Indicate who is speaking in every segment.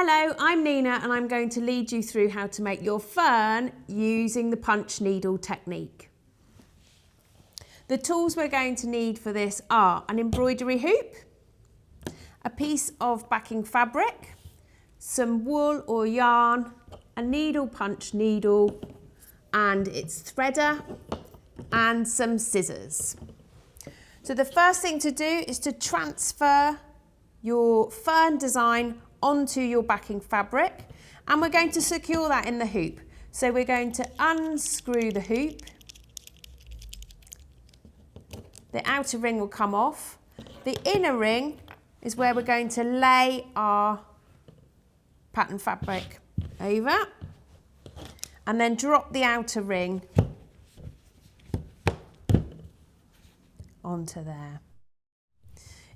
Speaker 1: Hello, I'm Nina and I'm going to lead you through how to make your fern using the punch needle technique. The tools we're going to need for this are an embroidery hoop, a piece of backing fabric, some wool or yarn, a needle punch needle and its threader and some scissors. So the first thing to do is to transfer your fern design onto your backing fabric, and we're going to secure that in the hoop. So we're going to unscrew the hoop. The outer ring will come off. The inner ring is where we're going to lay our pattern fabric over and then drop the outer ring onto there.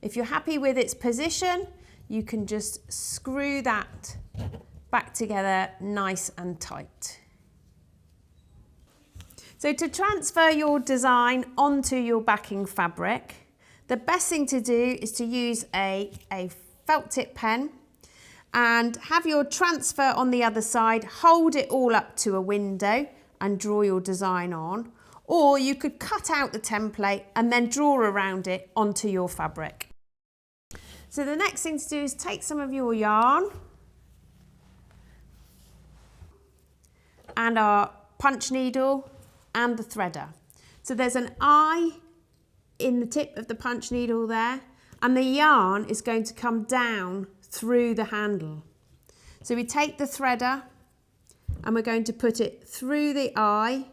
Speaker 1: If you're happy with its position, you can just screw that back together nice and tight. So to transfer your design onto your backing fabric, the best thing to do is to use a felt tip pen and have your transfer on the other side, hold it all up to a window and draw your design on, or you could cut out the template and then draw around it onto your fabric. So the next thing to do is take some of your yarn and our punch needle and the threader. So there's an eye in the tip of the punch needle there, and the yarn is going to come down through the handle. So we take the threader and we're going to put it through the eye,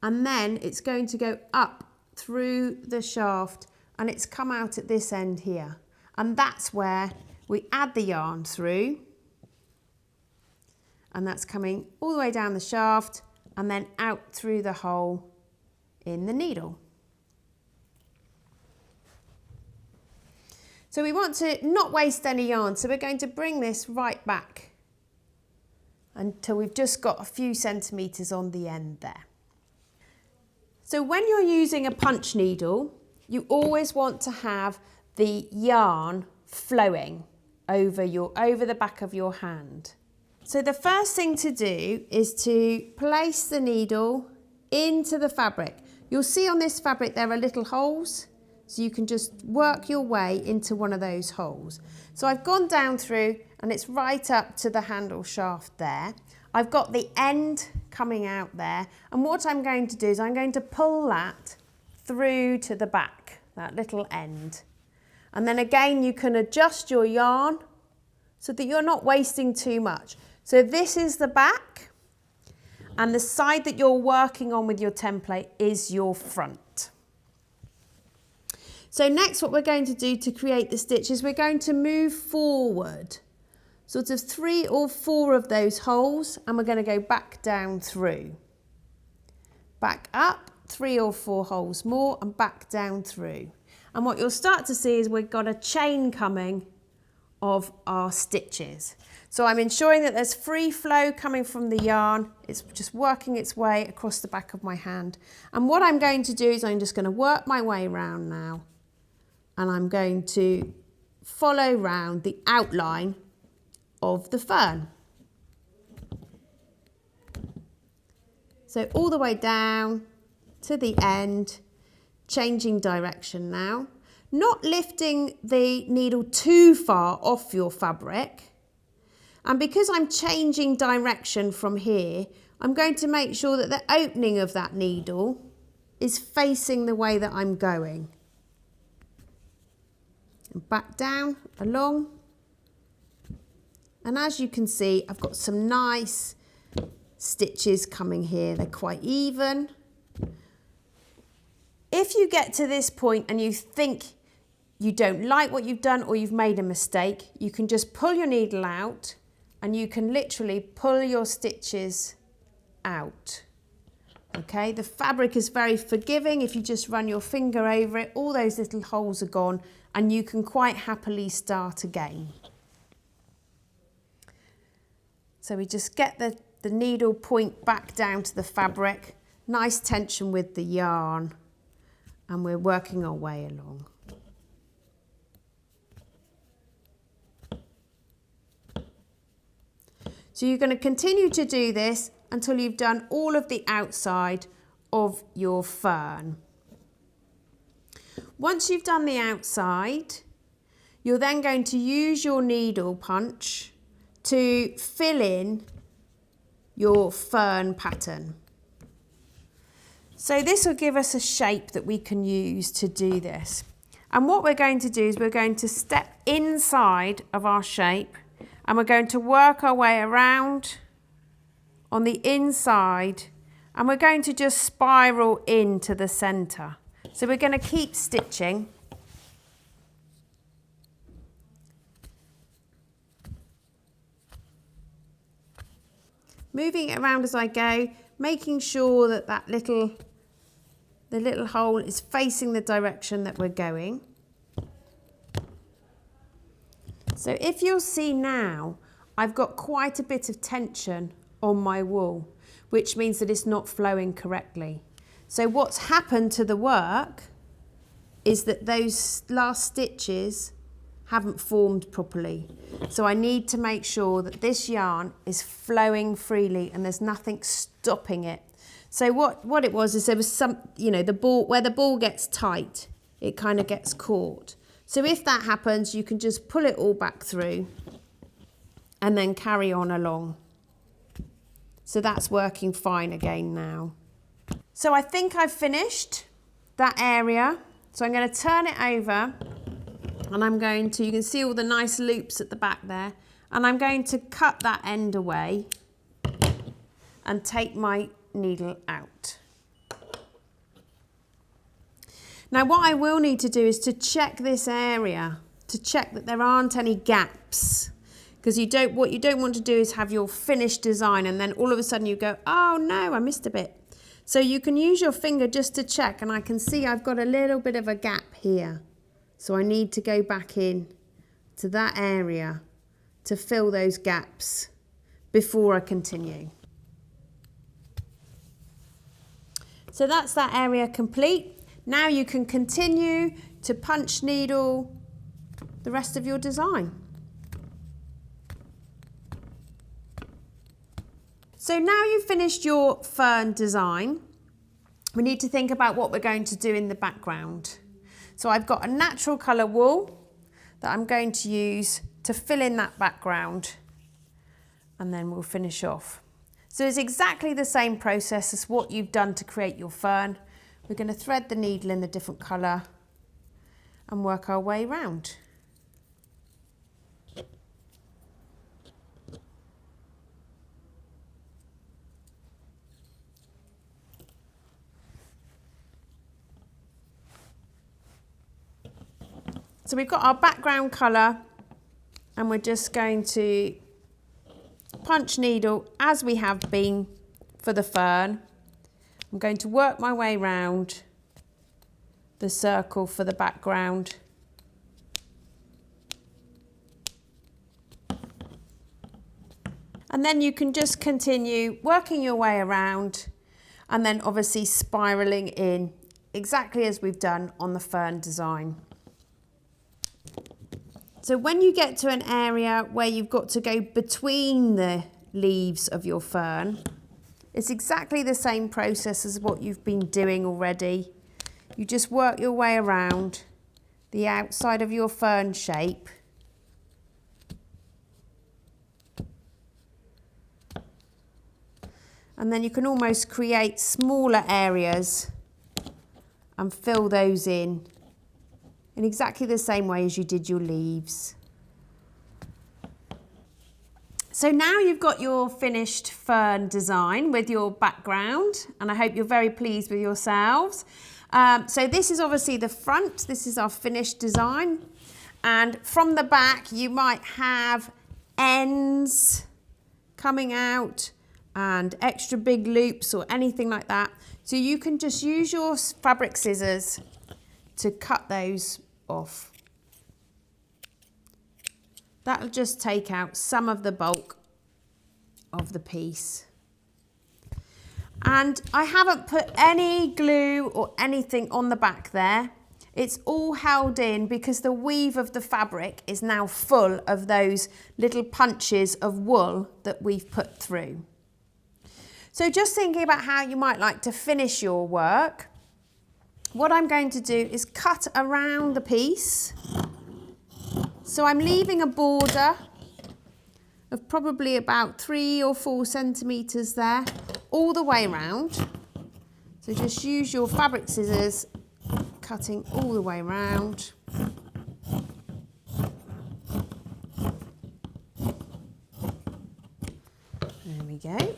Speaker 1: and then it's going to go up through the shaft and it's come out at this end here. And that's where we add the yarn through, and that's coming all the way down the shaft and then out through the hole in the needle. So we want to not waste any yarn, so we're going to bring this right back until we've just got a few centimetres on the end there. So when you're using a punch needle, you always want to have the yarn flowing over the back of your hand. So the first thing to do is to place the needle into the fabric. You'll see on this fabric there are little holes, so you can just work your way into one of those holes. So I've gone down through and it's right up to the handle shaft there. I've got the end coming out there, and what I'm going to do is I'm going to pull that through to the back, that little end. And then again, you can adjust your yarn so that you're not wasting too much. So this is the back, and the side that you're working on with your template is your front. So next, what we're going to do to create the stitches, we're going to move forward sort of 3 or 4 of those holes, and we're going to go back down through. Back up 3 or 4 holes more and back down through. And what you'll start to see is we've got a chain coming of our stitches. So I'm ensuring that there's free flow coming from the yarn. It's just working its way across the back of my hand. And what I'm going to do is I'm just going to work my way around now. And I'm going to follow round the outline of the fern. So all the way down to the end, changing direction now, not lifting the needle too far off your fabric. And because I'm changing direction from here, I'm going to make sure that the opening of that needle is facing the way that I'm going. And back down, along. And as you can see, I've got some nice stitches coming here. They're quite even. If you get to this point and you think you don't like what you've done or you've made a mistake, you can just pull your needle out and you can literally pull your stitches out. Okay, the fabric is very forgiving. If you just run your finger over it, all those little holes are gone and you can quite happily start again. So we just get the needle point back down to the fabric, nice tension with the yarn, and we're working our way along. So you're going to continue to do this until you've done all of the outside of your fern. Once you've done the outside, you're then going to use your needle punch to fill in your fern pattern. So this will give us a shape that we can use to do this. And what we're going to do is we're going to step inside of our shape and we're going to work our way around on the inside and we're going to just spiral into the centre. So we're going to keep stitching. Moving it around as I go, making sure that the little hole is facing the direction that we're going. So if you'll see now, I've got quite a bit of tension on my wool, which means that it's not flowing correctly. So what's happened to the work is that those last stitches haven't formed properly. So I need to make sure that this yarn is flowing freely and there's nothing stopping it. So what it was is there was some, the ball, where the ball gets tight, it kind of gets caught. So if that happens, you can just pull it all back through and then carry on along. So that's working fine again now. So I think I've finished that area. So I'm going to turn it over and I'm going to, you can see all the nice loops at the back there, and I'm going to cut that end away and take my needle out. Now what I will need to do is to check this area, to check that there aren't any gaps, because what you don't want to do is have your finished design and then all of a sudden you go, oh no, I missed a bit. So you can use your finger just to check, and I can see I've got a little bit of a gap here. So I need to go back in to that area to fill those gaps before I continue. So that's that area complete. Now you can continue to punch needle the rest of your design. So now you've finished your fern design, we need to think about what we're going to do in the background. So I've got a natural colour wool that I'm going to use to fill in that background, and then we'll finish off. So it's exactly the same process as what you've done to create your fern. We're going to thread the needle in the different colour and work our way round. So we've got our background colour and we're just going to punch needle as we have been for the fern. I'm going to work my way round the circle for the background. And then you can just continue working your way around and then obviously spiralling in exactly as we've done on the fern design. So when you get to an area where you've got to go between the leaves of your fern, it's exactly the same process as what you've been doing already. You just work your way around the outside of your fern shape. And then you can almost create smaller areas and fill those in exactly the same way as you did your leaves. So now you've got your finished fern design with your background, and I hope you're very pleased with yourselves. So this is obviously the front, this is our finished design, and from the back you might have ends coming out and extra big loops or anything like that. So you can just use your fabric scissors to cut those off. That'll just take out some of the bulk of the piece. And I haven't put any glue or anything on the back there. It's all held in because the weave of the fabric is now full of those little punches of wool that we've put through. So just thinking about how you might like to finish your work, what I'm going to do is cut around the piece. So I'm leaving a border of probably about 3 or 4 centimetres there, all the way around. So just use your fabric scissors, cutting all the way around. There we go.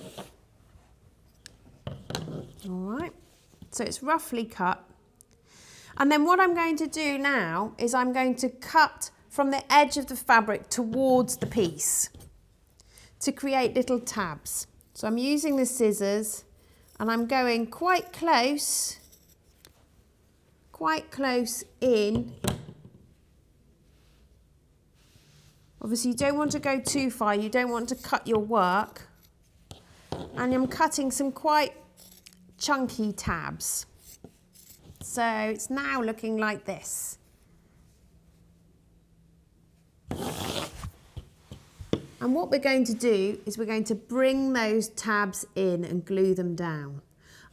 Speaker 1: All right, so it's roughly cut. And then what I'm going to do now is I'm going to cut from the edge of the fabric towards the piece to create little tabs. So I'm using the scissors and I'm going quite close in. Obviously you don't want to go too far, you don't want to cut your work. And I'm cutting some quite chunky tabs. So it's now looking like this. And what we're going to do is we're going to bring those tabs in and glue them down.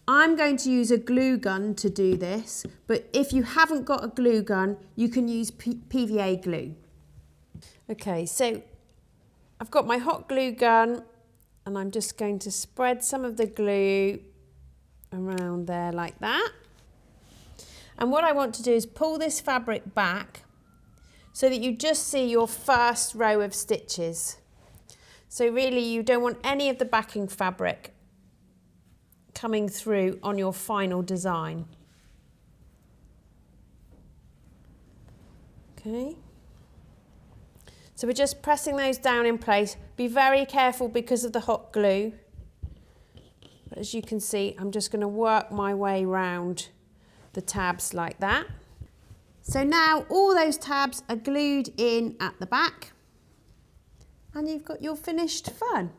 Speaker 1: I'm going to use a glue gun to do this, but if you haven't got a glue gun, you can use PVA glue. Okay, so I've got my hot glue gun and I'm just going to spread some of the glue around there like that. And what I want to do is pull this fabric back so that you just see your first row of stitches. So really you don't want any of the backing fabric coming through on your final design. Okay. So we're just pressing those down in place. Be very careful because of the hot glue. But as you can see, I'm just going to work my way round the tabs like that. So now all those tabs are glued in at the back and you've got your finished fern.